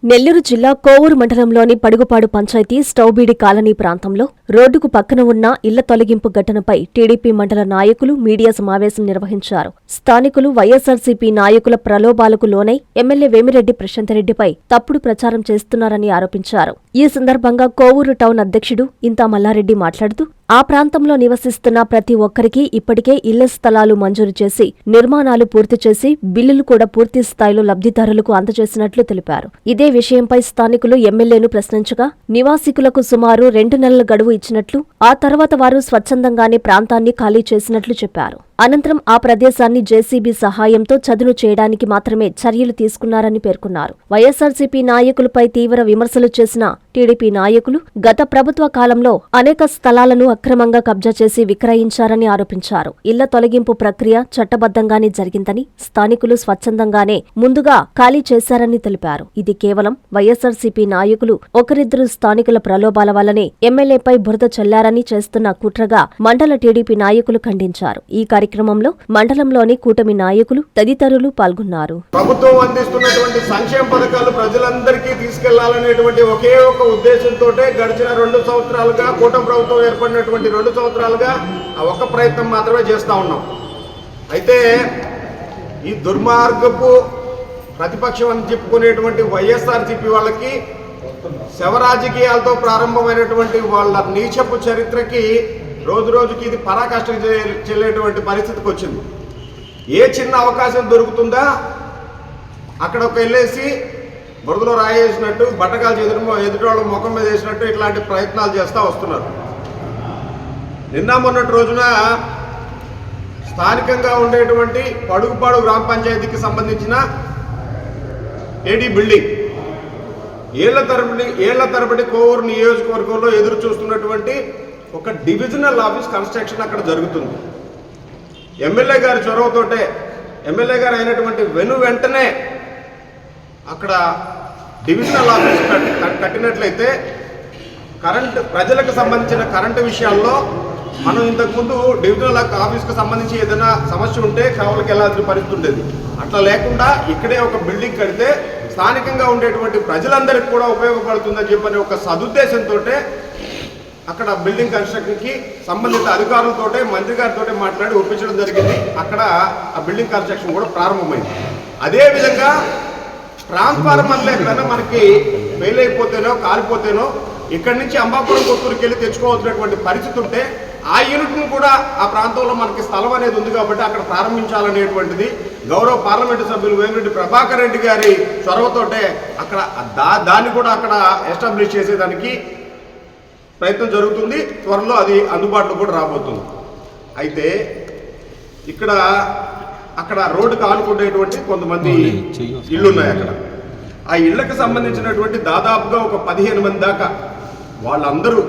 నెల్లూరు జిల్లా కోవూరు మండలంలోని పడుగుపాడు పంచాయతీ స్టౌబీడి కాలనీ ప్రాంతంలో రోడ్డుకు పక్కన ఉన్న ఇళ్ల తొలగింపు ఘటనపై టీడీపీ మండల నాయకులు మీడియా సమావేశం నిర్వహించారు. స్థానికులు వైఎస్సార్సీపీ నాయకుల ప్రలోభాలకు లోనై ఎమ్మెల్యే వేమిరెడ్డి ప్రశాంతరెడ్డిపై తప్పుడు ప్రచారం చేస్తున్నారని ఆరోపించారు. ఈ సందర్భంగా కోవూరు టౌన్ అధ్యక్షుడు ఇంతా మల్లారెడ్డి మాట్లాడుతూ ఆ ప్రాంతంలో నివసిస్తున్న ప్రతి ఒక్కరికి ఇప్పటికే ఇళ్ల స్థలాలు మంజూరు చేసి నిర్మాణాలు పూర్తి చేసి బిల్లులు కూడా పూర్తి స్థాయిలో లబ్ధిదారులకు అందజేసినట్లు తెలిపారు. ఇదే విషయంపై స్థానికులు ఎమ్మెల్యేను ప్రశ్నించగా నివాసికులకు సుమారు 2 నెలల గడువు ఇచ్చినట్లు, ఆ తర్వాత వారు స్వచ్ఛందంగానే ప్రాంతాన్ని ఖాళీ చేసినట్లు చెప్పారు. అనంతరం ఆ ప్రదేశాన్ని జేసీబీ సహాయంతో చదును చేయడానికి మాత్రమే చర్యలు తీసుకున్నారని పేర్కొన్నారు. వైఎస్సార్సీపీ నాయకులపై తీవ్ర విమర్శలు చేసిన టీడీపీ నాయకులు గత ప్రభుత్వ కాలంలో అనేక స్థలాలను అక్రమంగా కబ్జా చేసి విక్రయించారని ఆరోపించారు. ఇళ్ల తొలగింపు ప్రక్రియ చట్టబద్ధంగానే జరిగిందని, స్థానికులు స్వచ్ఛందంగానే ముందుగా ఖాళీ చేశారని తెలిపారు. ఇది కేవలం వైఎస్సార్సీపీ నాయకులు ఒకరిద్దరు స్థానికుల ప్రలోభాల వల్లనే ఎమ్మెల్యేపై బురద చల్లారని చేస్తున్న కుట్రగా మండల టీడీపీ నాయకులు ఖండించారు. ఈ కార్యక్రమంలో మండలంలోని కూటమి నాయకులు తదితరులు పాల్గొన్నారు. ప్రభుత్వం అందిస్తున్నటువంటి సంక్షేమ పథకాలు ప్రజలందరికీ తీసుకెళ్లాలనేటువంటి ఒకే ఒక ఉద్దేశంతో గడిచిన 2 సంవత్సరాలుగా కూటమి ప్రభుత్వం ఏర్పడినటువంటి 2 సంవత్సరాలుగా ఆ ఒక్క ప్రయత్నం మాత్రమే చేస్తూ ఉన్నాం. అయితే ఈ దుర్మార్గపు ప్రతిపక్షం అని చెప్పుకునేటువంటి వైఎస్ఆర్సీపీ వాళ్ళకి శవరాజకీయాలతో ప్రారంభమైనటువంటి వాళ్ళ నీచపు చరిత్రకి రోజు రోజుకి ఇది పరాకాష్ఠకు చెల్లేటువంటి పరిస్థితికి వచ్చింది. ఏ చిన్న అవకాశం దొరుకుతుందా అక్కడ ఒక వెళ్ళేసి బురదలో రాయేసినట్టు, బట్టకాలు ఎదుటి వాళ్ళ ముఖం మీద వేసినట్టు ఇట్లాంటి ప్రయత్నాలు చేస్తూ వస్తున్నారు. నిన్న మొన్నటి రోజున స్థానికంగా ఉండేటువంటి పడుగుపాడు గ్రామ పంచాయతీకి సంబంధించిన ఏడీ బిల్డింగ్ ఏళ్ల తరబడి కోవూరు నియోజకవర్గంలో ఎదురు చూస్తున్నటువంటి ఒక డివిజనల్ ఆఫీస్ కన్స్ట్రక్షన్ అక్కడ జరుగుతుంది. ఎమ్మెల్యే గారి చొరవతోటే ఎమ్మెల్యే గారు అయినటువంటి వెంటనే అక్కడ డివిజనల్ ఆఫీస్ కట్టినట్లయితే ప్రజలకు సంబంధించిన కరెంటు విషయాల్లో మనం ఇంతకుముందు డివిజనల్ ఆఫీస్కి సంబంధించి ఏదైనా సమస్య ఉంటే కావలికి వెళ్లాల్సిన పరిస్థితి ఉండేది. అట్లా లేకుండా ఇక్కడే ఒక బిల్డింగ్ కడితే స్థానికంగా ఉండేటువంటి ప్రజలందరికీ కూడా ఉపయోగపడుతుందని చెప్పని ఒక సదుద్దేశంతో అక్కడ బిల్డింగ్ కన్స్ట్రక్షన్కి సంబంధిత అధికారులతో మంత్రి గారితో మాట్లాడి ఒప్పించడం జరిగింది. అక్కడ ఆ బిల్డింగ్ కన్స్ట్రక్షన్ కూడా ప్రారంభమైంది. అదేవిధంగా ట్రాన్స్ఫార్మర్లు ఎక్కడైనా మనకి ఫెయిల్ అయిపోతేనో కాలిపోతేనో ఇక్కడి నుంచి అంబాపురం కొత్తూరుకి వెళ్ళి తెచ్చుకోవాల్సినటువంటి పరిస్థితి ఉంటే ఆ యూనిట్ను కూడా ఆ ప్రాంతంలో మనకి స్థలం అనేది ఉంది కాబట్టి అక్కడ ప్రారంభించాలనేటువంటిది గౌరవ పార్లమెంటు సభ్యులు వేమిరెడ్డి ప్రభాకర్ రెడ్డి గారి చొరవతోటే అక్కడ దాన్ని కూడా అక్కడ ఎస్టాబ్లిష్ చేసేదానికి ప్రయత్నం జరుగుతుంది. త్వరలో అది అందుబాటులో కూడా రాబోతుంది. అయితే అక్కడ రోడ్డుకు ఆనుకునేటువంటి కొంతమంది ఇళ్ళు ఉన్నాయి. అక్కడ ఆ ఇళ్లకు సంబంధించినటువంటి దాదాపుగా ఒక 15 మంది దాకా వాళ్ళందరూ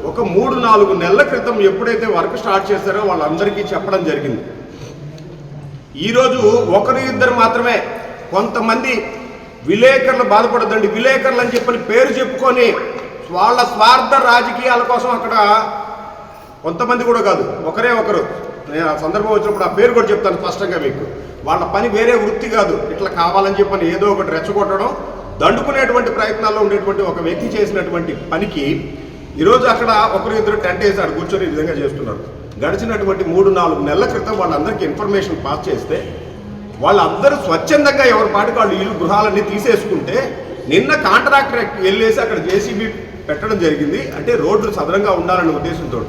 ఒక 3-4 నెలల క్రితం ఎప్పుడైతే వర్క్ స్టార్ట్ చేశారో వాళ్ళందరికీ చెప్పడం జరిగింది. ఈరోజు 1-2 మాత్రమే కొంతమంది విలేకరులు బాధపడద్దండి, విలేకరులు అని చెప్పని పేరు చెప్పుకొని వాళ్ళ స్వార్థ రాజకీయాల కోసం అక్కడ కొంతమంది కూడా కాదు, ఒకరు నేను ఆ సందర్భం వచ్చినప్పుడు ఆ పేరు కూడా చెప్తాను స్పష్టంగా మీకు. వాళ్ళ పని వేరే వృత్తి కాదు, ఇట్లా కావాలని చెప్పని ఏదో ఒకటి రెచ్చగొట్టడం, దండుకునేటువంటి ప్రయత్నాల్లో ఉండేటువంటి ఒక వ్యక్తి చేసినటువంటి పనికి ఈరోజు అక్కడ 1-2 టెంట్ వేసి అక్కడ కూర్చొని ఈ విధంగా చేస్తున్నారు. గడిచినటువంటి 3-4 నెలల క్రితం వాళ్ళందరికీ ఇన్ఫర్మేషన్ పాస్ చేస్తే వాళ్ళందరూ స్వచ్ఛందంగా ఎవరి పాటికి వాళ్ళు ఇల్లు గృహాలన్నీ తీసేసుకుంటే నిన్న కాంట్రాక్టర్ వెళ్ళేసి అక్కడ జేసీబీ పెట్టడం జరిగింది. అంటే రోడ్లు సదరంగా ఉండాలనే ఉద్దేశంతో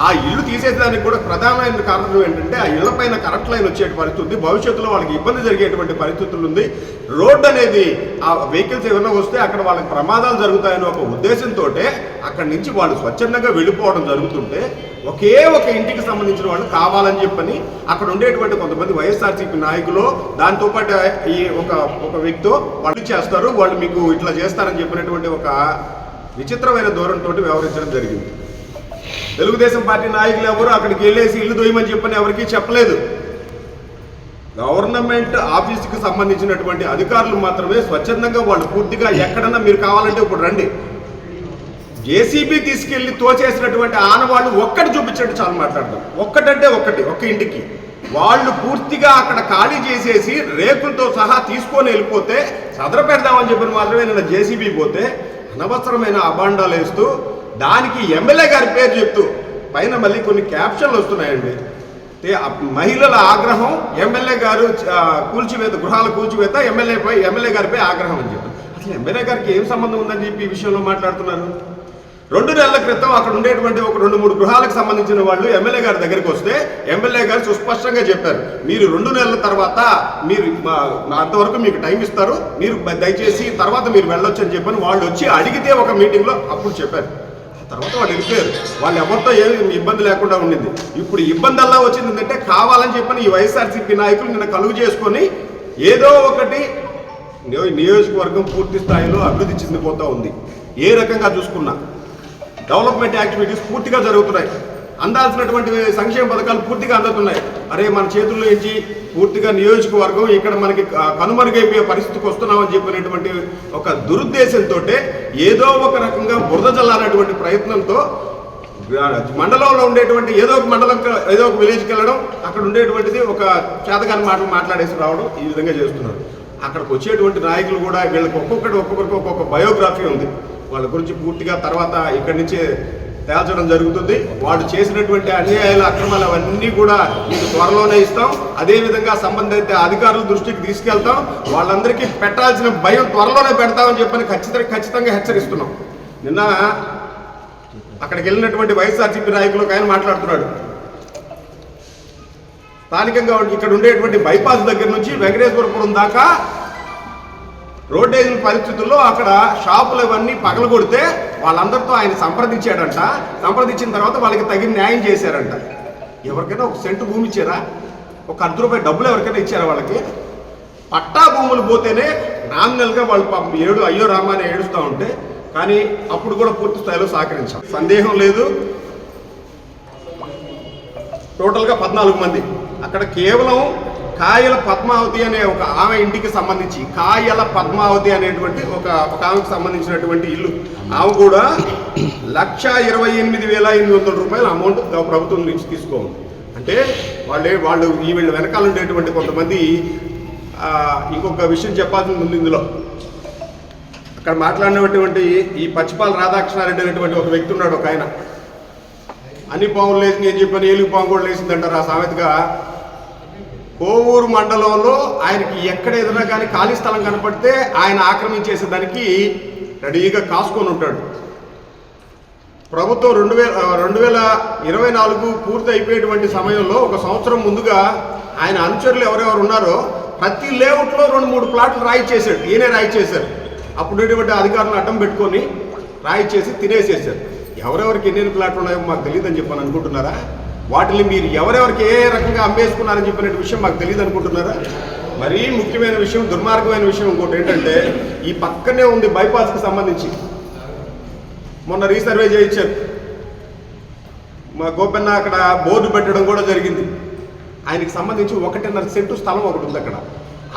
ఆ ఇల్లు తీసేదానికి కూడా ప్రధానమైన కారణం ఏంటంటే ఆ ఇళ్ల పైన కరెంట్ లైన్ వచ్చే పరిస్థితి ఉంది. భవిష్యత్తులో వాళ్ళకి ఇబ్బంది జరిగేటువంటి పరిస్థితులు ఉంది. రోడ్డు అనేది ఆ వెహికల్స్ ఏమైనా వస్తే అక్కడ వాళ్ళకి ప్రమాదాలు జరుగుతాయని ఒక ఉద్దేశంతో అక్కడి నుంచి వాళ్ళు స్వచ్ఛందంగా వెళ్ళిపోవడం జరుగుతుంటే ఒకే ఒక ఇంటికి సంబంధించిన వాళ్ళు కావాలని చెప్పని అక్కడ ఉండేటువంటి కొంతమంది వైఎస్ఆర్సీపీ నాయకులు దాంతోపాటు ఈ ఒక వ్యక్తితో వాళ్ళు చేస్తారు, వాళ్ళు మీకు ఇట్లా చేస్తారని చెప్పినటువంటి ఒక విచిత్రమైన ధోరణితో వ్యవహరించడం జరిగింది. తెలుగుదేశం పార్టీ నాయకులు ఎవరు అక్కడికి వెళ్ళేసి ఇల్లు దొయ్యమని చెప్పని ఎవరికీ చెప్పలేదు. గవర్నమెంట్ ఆఫీస్కి సంబంధించినటువంటి అధికారులు మాత్రమే స్వచ్ఛందంగా వాళ్ళు పూర్తిగా ఎక్కడన్నా మీరు కావాలంటే ఇప్పుడు రండి, జేసీబీ తీసుకెళ్లి తోచేసినటువంటి ఆనవాళ్ళు ఒక్కటి చూపించండి చాలు మాట్లాడదాం. ఒక్కటంటే ఒక్క ఇంటికి వాళ్ళు పూర్తిగా అక్కడ ఖాళీ చేసేసి రేకులతో సహా తీసుకొని వెళ్ళిపోతే సదర పెడదామని చెప్పి మాత్రమే నిన్న జేసీబీ పోతే అనవసరమైన అబాండాలు వేస్తూ దానికి ఎమ్మెల్యే గారి పేరు చెప్తూ పైన మళ్ళీ కొన్ని క్యాప్షన్లు వస్తున్నాయండి. మహిళల ఆగ్రహం, ఎమ్మెల్యే గారు కూల్చివేత, గృహాల కూల్చివేత, ఎమ్మెల్యే గారిపై ఆగ్రహం అని చెప్పి. అసలు ఎమ్మెల్యే గారికి ఏం సంబంధం ఉందని చెప్పి ఈ విషయంలో మాట్లాడుతున్నారు. 2 నెలల క్రితం అక్కడ ఉండేటువంటి ఒక 2-3 గృహాలకు సంబంధించిన వాళ్ళు ఎమ్మెల్యే గారి దగ్గరికి వస్తే ఎమ్మెల్యే గారు సుస్పష్టంగా చెప్పారు, మీరు 2 నెలల తర్వాత మీరు అంతవరకు మీకు టైం ఇస్తారు, మీరు దయచేసి తర్వాత మీరు వెళ్ళొచ్చు అని చెప్పని వాళ్ళు వచ్చి అడిగితే ఒక మీటింగ్లో అప్పుడు చెప్పారు. తర్వాత వాళ్ళు వెళ్ళిపోయారు. వాళ్ళు ఎవరితో ఏమి ఇబ్బంది లేకుండా ఉండింది. ఇప్పుడు ఇబ్బంది అలా వచ్చింది ఏంటంటే కావాలని చెప్పని ఈ వైఎస్ఆర్సీపీ నాయకులు నిన్న కలుగు చేసుకొని ఏదో ఒకటి నియోజకవర్గం పూర్తి స్థాయిలో అభివృద్ధి చెందిపోతూ ఉంది. ఏ రకంగా చూసుకున్నా డెవలప్మెంట్ యాక్టివిటీస్ పూర్తిగా జరుగుతున్నాయి. అందాల్సినటువంటి సంక్షేమ పథకాలు పూర్తిగా అందుతున్నాయి. అరే మన చేతుల్లో నుంచి పూర్తిగా నియోజకవర్గం ఇక్కడ మనకి కనుమరుగైపోయే పరిస్థితికి వస్తున్నామని చెప్పినటువంటి ఒక దురుద్దేశంతో ఏదో ఒక రకంగా బురద జల్లాలనేటువంటి ప్రయత్నంతో మండలంలో ఉండేటువంటి ఏదో ఒక మండలం, ఏదో ఒక విలేజ్కి వెళ్ళడం, అక్కడ ఉండేటువంటిది ఒక చేతగాని మాటలు మాట్లాడేసి రావడం, ఈ విధంగా చేస్తున్నారు. అక్కడికి వచ్చేటువంటి నాయకులు కూడా వీళ్ళకి ఒక్కొక్కరికి ఒక్కొక్క బయోగ్రఫీ ఉంది. వాళ్ళ గురించి పూర్తిగా తర్వాత ఇక్కడి నుంచి తేల్చడం జరుగుతుంది. వాళ్ళు చేసినటువంటి అన్యాయాలు, అక్రమాలు అవన్నీ కూడా మీకు త్వరలోనే ఇస్తాం. అదేవిధంగా సంబంధిత అధికారుల దృష్టికి తీసుకెళ్తాం. వాళ్ళందరికీ పెట్టాల్సిన భయం త్వరలోనే పెడతామని చెప్పని ఖచ్చితంగా హెచ్చరిస్తున్నాం. నిన్న అక్కడికి వెళ్ళినటువంటి వైఎస్ఆర్సీపీ నాయకులు ఆయన మాట్లాడుతున్నాడు. స్థానికంగా ఇక్కడ ఉండేటువంటి బైపాస్ దగ్గర నుంచి వెంకటేశ్వరపురం దాకా రోడ్డేజిన పరిస్థితుల్లో అక్కడ షాపులు ఇవన్నీ పగలగొడితే వాళ్ళందరితో ఆయన సంప్రదించాడంట. సంప్రదించిన తర్వాత వాళ్ళకి తగిన న్యాయం చేశారంట. ఎవరికైనా ఒక సెంటు భూమి ఇచ్చారా? ఒక ₹10 డబ్బులు ఎవరికైనా ఇచ్చారా? వాళ్ళకి పట్టా భూములు పోతేనే నామినల్గా వాళ్ళు అయ్యో రామా అని ఏడుస్తూ ఉంటే, కానీ అప్పుడు కూడా పూర్తి స్థాయిలో సహకరించాం. సందేహం లేదు. టోటల్గా 14 మంది అక్కడ కేవలం కాయల పద్మావతి అనే ఒక ఆమె ఇంటికి సంబంధించి, కాయల పద్మావతి అనేటువంటి ఒక ఆమెకు సంబంధించినటువంటి ఇల్లు, ఆమె కూడా ₹128,800 అమౌంట్ ప్రభుత్వం నుంచి తీసుకోండి. అంటే వాళ్ళు వీళ్ళ వెనకాల ఉండేటువంటి కొంతమంది ఇంకొక విషయం చెప్పాల్సింది ఉంది ఇందులో. అక్కడ మాట్లాడినటువంటి ఈ పచ్చిపాల రాధాకృష్ణారెడ్డి అనేటువంటి ఒక వ్యక్తి ఉన్నాడు. ఒక ఆయన అన్ని పాములు లేసింది అని చెప్పని ఏలుగు పాము కూడా లేసిందంటారు. ఆ సామెతగా కోవూరు మండలంలో ఆయనకి ఎక్కడ ఏదైనా కానీ ఖాళీ స్థలం కనపడితే ఆయన ఆక్రమించేసేదానికి రెడీగా కాసుకొని ఉంటాడు. ప్రభుత్వం 2024 పూర్తి అయిపోయేటువంటి సమయంలో 1 సంవత్సరం ముందుగా ఆయన అనుచరులు ఎవరెవరు ఉన్నారో ప్రతి లేఅవుట్లో 2-3 ప్లాట్లు రాయిచ్చేశాడు. ఈయనే రాయిచ్చేశారు. అప్పుడేటువంటి అధికారులను అడ్డం పెట్టుకొని రాయిచ్చేసి తినేసేసారు. ఎవరెవరికి ఎన్ని ప్లాట్లు ఉన్నాయో మాకు తెలియదని చెప్పని అనుకుంటున్నారా? వాటిని మీరు ఎవరెవరికి ఏ రకంగా అమ్మేసుకున్నారని చెప్పిన విషయం మాకు తెలియదు అనుకుంటున్నారా? మరీ ముఖ్యమైన విషయం, దుర్మార్గమైన విషయం ఇంకోటి ఏంటంటే, ఈ పక్కనే ఉంది బైపాస్కి సంబంధించి మొన్న రీసర్వే చేయించారు. మా గోపెన్న అక్కడ బోర్డు పెట్టడం కూడా జరిగింది. ఆయనకి సంబంధించి 1.5 సెంటు స్థలం ఒకటి ఉంది అక్కడ.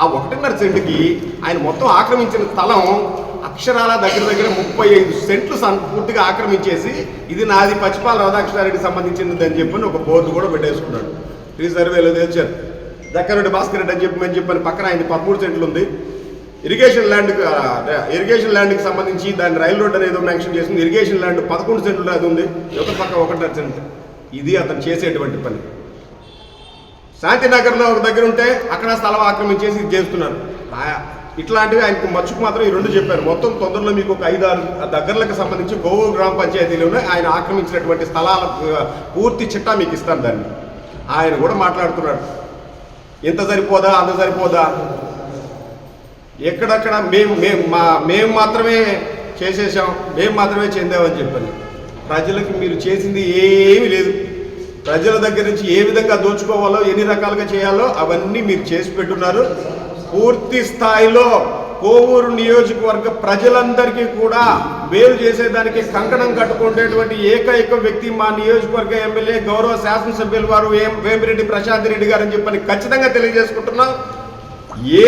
ఆ 1.5 సెంటుకి ఆయన మొత్తం ఆక్రమించిన స్థలం అక్షరాల దగ్గర 35 సెంట్లు పూర్తిగా ఆక్రమించేసి ఇది నాది పచ్చిపాల రాధాకృష్ణారెడ్డికి సంబంధించింది అని చెప్పని ఒక బోర్డు కూడా పెట్టేసుకున్నాడు. రీసర్వేలో తెచ్చారు. దక్కరెడ్డి భాస్కర్ రెడ్డి అని చెప్పని పక్కన ఆయన 13 సెంట్లు ఉంది. ఇరిగేషన్ ల్యాండ్కి సంబంధించి దాని రైల్ రోడ్ అనేది మెన్షన్ చేసింది. ఇరిగేషన్ ల్యాండ్ 11 సెంట్లు అది ఉంది. ఒక పక్క 1.5 సెంట్లు. ఇది అతను చేసేటువంటి పని. శాంతినగర్లో ఒక దగ్గర ఉంటే అక్కడ స్థలం ఆక్రమించేసి ఇది చేస్తున్నారు. ఇట్లాంటివి ఆయనకు మచ్చుకు మాత్రం ఈ 2 చెప్పారు. మొత్తం తొందరలో మీకు ఒక 5-6 దగ్గరలకు సంబంధించి కోవూరు గ్రామ పంచాయతీలోనే ఆయన ఆక్రమించినటువంటి స్థలాల పూర్తి చిట్టా మీకు ఇస్తాను. దాన్ని ఆయన కూడా మాట్లాడుతున్నాడు. ఇంత సరిపోదా, అంత సరిపోదా, ఎక్కడక్కడ మేము మాత్రమే చేసేసాం, మేము మాత్రమే చెందామని చెప్పండి. ప్రజలకు మీరు చేసింది ఏమీ లేదు. ప్రజల దగ్గర నుంచి ఏ విధంగా దోచుకోవాలో, ఎన్ని రకాలుగా చేయాలో అవన్నీ మీరు చేసి పెట్టున్నారు. పూర్తి స్థాయిలో కోవూరు నియోజకవర్గ ప్రజలందరికీ కూడా మేలు చేసేదానికి కంకణం కట్టుకునేటువంటి ఏకైక వ్యక్తి మా నియోజకవర్గ ఎమ్మెల్యే గౌరవ శాసనసభ్యుల వారు వేమిరెడ్డి ప్రశాంత్ రెడ్డి గారు అని చెప్పని ఖచ్చితంగా తెలియజేసుకుంటున్నాం. ఏ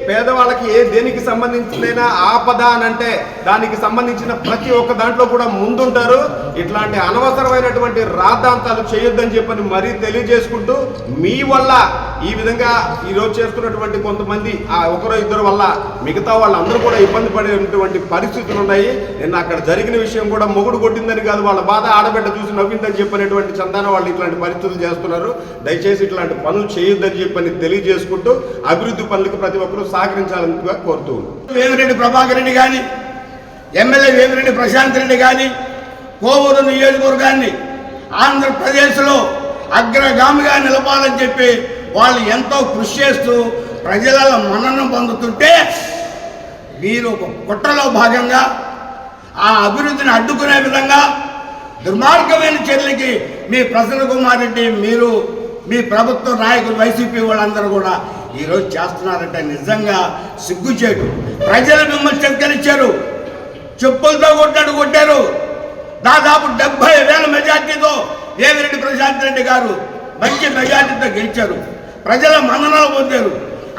పేదవాళ్ళకి దేనికి సంబంధించిన ఆపద అని అంటే దానికి సంబంధించిన ప్రతి ఒక్క దాంట్లో కూడా ముందుంటారు. ఇట్లాంటి అనవసరమైనటువంటి రాద్ధాంతాలు చేయొద్దని చెప్పని మరీ తెలియజేసుకుంటూ, మీ వల్ల ఈ విధంగా ఈరోజు చేస్తున్నటువంటి కొంతమంది ఒకరో ఇద్దరు వల్ల మిగతా వాళ్ళందరూ కూడా ఇబ్బంది పడేటువంటి పరిస్థితులు ఉన్నాయి. నిన్న అక్కడ జరిగిన విషయం కూడా మొగుడు కొట్టిందని కాదు, వాళ్ళ బాధ ఆడబిడ్డ చూసి నవ్విందని చెప్పినటువంటి చందాన వాళ్ళు ఇట్లాంటి పరిస్థితులు చేస్తున్నారు. దయచేసి ఇట్లాంటి పనులు చేయొద్దని చెప్పని తెలియజేసుకుంటూ అభివృద్ధి పనులకు ప్రతి ఒక్కరూ సహకరించాలని కోరుతూ ఉన్నాం. వేమిరెడ్డి ప్రభాకర్ రెడ్డి కానీ, ఎమ్మెల్యే వేమిరెడ్డి ప్రశాంత్ రెడ్డి కానీ కోవూరు నియోజకవర్గాన్ని ఆంధ్రప్రదేశ్లో అగ్రగామిగా నిలపాలని చెప్పి వాళ్ళు ఎంతో కృషి చేస్తూ ప్రజల మన్నన పొందుతుంటే, మీరు ఒక కుట్రలో భాగంగా ఆ అభివృద్ధిని అడ్డుకునే విధంగా దుర్మార్గమైన చర్యలకి మీ ప్రసన్న కుమార్ రెడ్డి, మీరు మీ ప్రభుత్వ నాయకులు వైసీపీ వాళ్ళందరూ కూడా ఈరోజు చేస్తున్నారంటే నిజంగా సిగ్గుచేటు. ప్రజలు మిమ్మల్ని చెక్కరిచ్చారు, చెప్పులతో కొట్టారు. దాదాపు 70,000 మెజార్టీతో వేమిరెడ్డి ప్రశాంత్ రెడ్డి గారు మంచి మెజార్టీతో గెలిచారు. ప్రజల మన్ననలు పొందారు.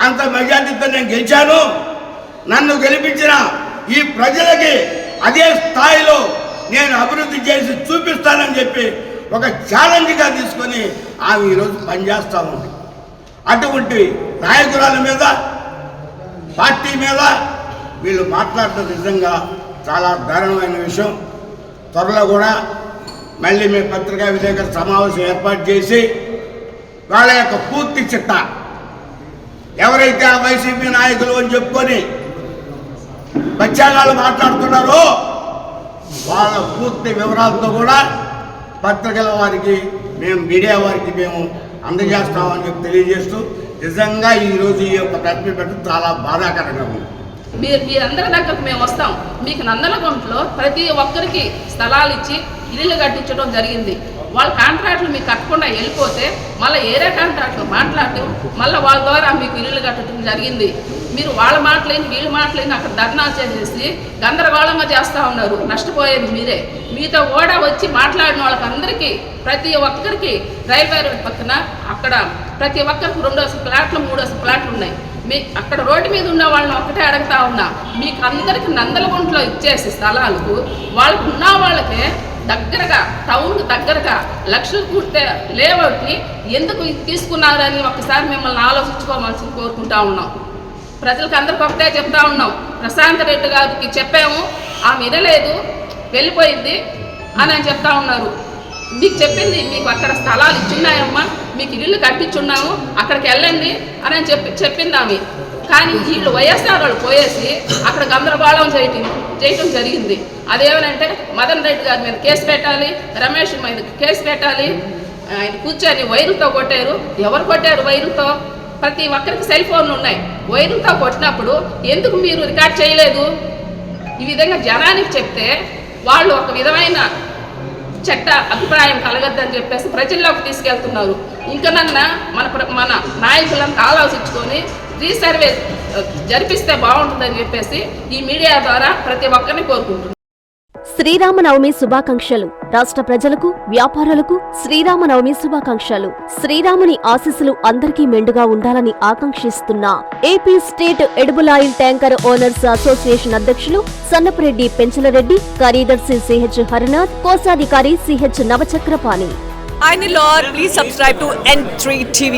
అంత మెజార్టీతో నేను గెలిచాను, నన్ను గెలిపించిన ఈ ప్రజలకి అదే స్థాయిలో నేను అభివృద్ధి చేసి చూపిస్తానని చెప్పి ఒక ఛాలెంజ్గా తీసుకొని ఆమె ఈరోజు పనిచేస్తూ ఉంది. అటువంటి నాయకురాల మీద, పార్టీ మీద వీళ్ళు మాట్లాడటం నిజంగా చాలా దారుణమైన విషయం. త్వరలో కూడా మళ్ళీ మీ పత్రికా విలేకరుల సమావేశం ఏర్పాటు చేసి వాళ్ళ యొక్క పూర్తి చిట్టా, ఎవరైతే ఆ వైసీపీ నాయకులు అని చెప్పుకొని బచ్చాగాళ్ళు మాట్లాడుతున్నారో వాళ్ళ పూర్తి వివరాలతో కూడా పత్రికల వారికి మేము, మీడియా వారికి మేము అందజేస్తామని చెప్పి తెలియజేస్తూ, నిజంగా ఈరోజు ఈ యొక్క ప్రశ్న పెట్టడం చాలా బాధాకరంగా ఉంది. మీరందరి దగ్గరకు మేము వస్తాం. మీకు నందలగుంటలో ప్రతి ఒక్కరికి స్థలాలు ఇచ్చి ఇల్లు కట్టించడం జరిగింది. వాళ్ళ కాంట్రాక్టులు మీకు కట్టకుండా వెళ్ళిపోతే మళ్ళీ ఏరే కాంట్రాక్టులు మాట్లాడటం, మళ్ళీ వాళ్ళ ద్వారా మీకు ఇల్లు కట్టడం జరిగింది. మీరు వాళ్ళ మాటలేని వీళ్ళ మాటలేని అక్కడ ధర్నా చేసేసి గందరగోళంగా చేస్తూ ఉన్నారు. నష్టపోయేది మీరే. మీతో కూడా వచ్చి మాట్లాడిన వాళ్ళకందరికీ, ప్రతి ఒక్కరికి రైల్వే రోడ్ పక్కన అక్కడ ప్రతి ఒక్కరికి 2 ఫ్లాట్లు 3 ఫ్లాట్లు ఉన్నాయి. అక్కడ రోడ్డు మీద ఉన్న వాళ్ళని ఒక్కటే అడుగుతా ఉన్నా, మీకు అందరికి నందలగుంటలో ఇచ్చేసి స్థలాలకు వాళ్ళకు ఉన్న వాళ్ళకే దగ్గరగా, టౌన్కు దగ్గరగా లక్షలు కూర్చే లేఅవుట్ని ఎందుకు తీసుకున్నారని ఒకసారి మిమ్మల్ని ఆలోచించుకోవాల్సి కోరుకుంటా ఉన్నాం. ప్రజలకు అందరికి ఒకటే చెప్తా ఉన్నాం. ప్రశాంత్ రెడ్డి గారికి చెప్పాము, ఆమె వినలేదు, వెళ్ళిపోయింది అని చెప్తా ఉన్నారు. మీకు చెప్పింది, మీకు అక్కడ స్థలాలు ఇచ్చున్నాయమ్మా, మీకు ఇల్లు కట్టించున్నాము, అక్కడికి వెళ్ళండి అని చెప్పింది ఆమె. కానీ వీళ్ళు వైఎస్ఆర్ వాళ్ళు పోయేసి అక్కడ గందరగోళం చేయటం జరిగింది. అదేమనంటే మదన్ రెడ్డి గారి మీద కేసు పెట్టాలి, రమేష్ మీద కేసు పెట్టాలి, ఆయన కూర్చొని వైరుతో కొట్టారు. ఎవరు కొట్టారు వైరుతో? ప్రతి ఒక్కరికి సెల్ ఫోన్లు ఉన్నాయి. వైరుతో కొట్టినప్పుడు ఎందుకు మీరు రికార్డ్ చేయలేదు? ఈ విధంగా జనానికి చెప్తే వాళ్ళు ఒక విధమైన చట్ట అభిప్రాయం కలగద్దని చెప్పేసి ప్రజల్లోకి తీసుకెళ్తున్నారు. ఇంకనన్నా మన నాయకులను ఆలోచించుకొని రీసర్వే జరిపిస్తే బాగుంటుందని చెప్పేసి ఈ మీడియా ద్వారా ప్రతి ఒక్కరిని కోరుకుంటున్నాను. శ్రీరామనవమి శుభాకాంక్షలు. రాష్ట్ర ప్రజలకు, వ్యాపారులకు శ్రీరామనవమి శుభాకాంక్షలు. శ్రీరాముని ఆశీస్సులు అందరికీ మెండుగా ఉండాలని ఆకాంక్షిస్తున్న AP state edible oil tanker owners association అధ్యక్షులు సన్నపరెడ్డి పెంచలరెడ్డి, కార్యదర్శి సిహెచ్ హరినాథ్, కోశాధికారి CH Navachakrapani. Please subscribe to N3 TV.